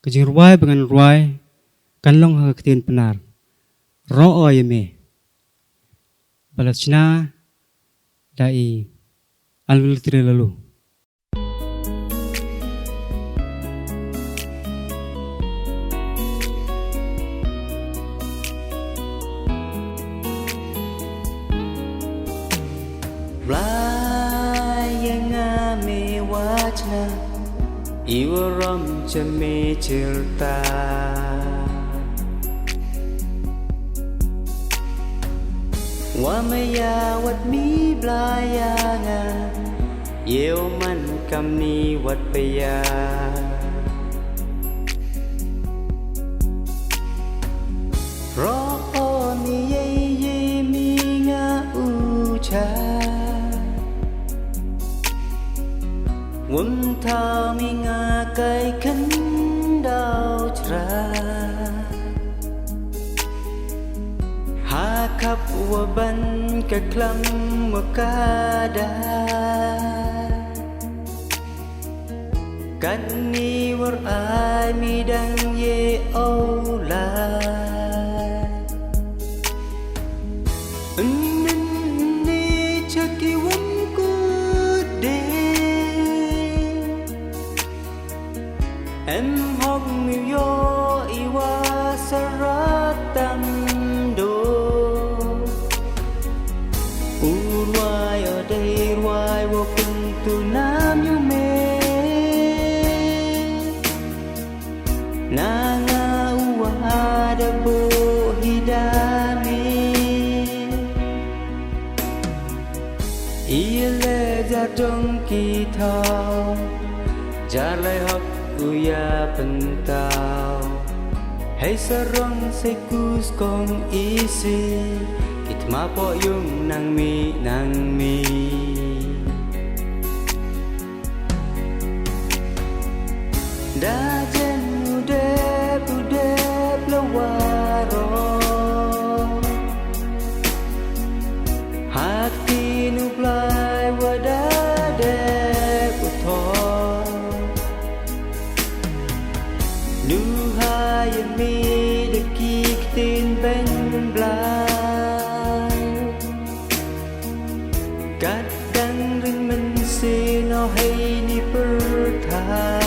Kajing ruai dengan ruai kan long ha ketin benar. Ro me. Balas cina dai alul tiri lalu. Rayangame wajna iwaram jame cerita Wamaya wat mi blayanga Yeuman kamni wat paya Ro'o ni ye mi nga ucha Wum thao mi nga kai khấn đau tra Ha khắp wa ban ka klam wa ka da Kan ni war ai mi dang ye au la Ni chaki wum ku de Em hong mi yo iwa saratam do Urwai ở đây ruai wo kun tu nam yu me Na nga uwa da bo hidami Ile ra trong kỳ thao Jar lai hok uya pentau Hey sarong sekus kong isi Kit mapo yung nang mi Da jen udep lawaro Hati nublai wadade uthor Nuhaya mi deki ktin ben blai Kadang rin men se no hay ni perthai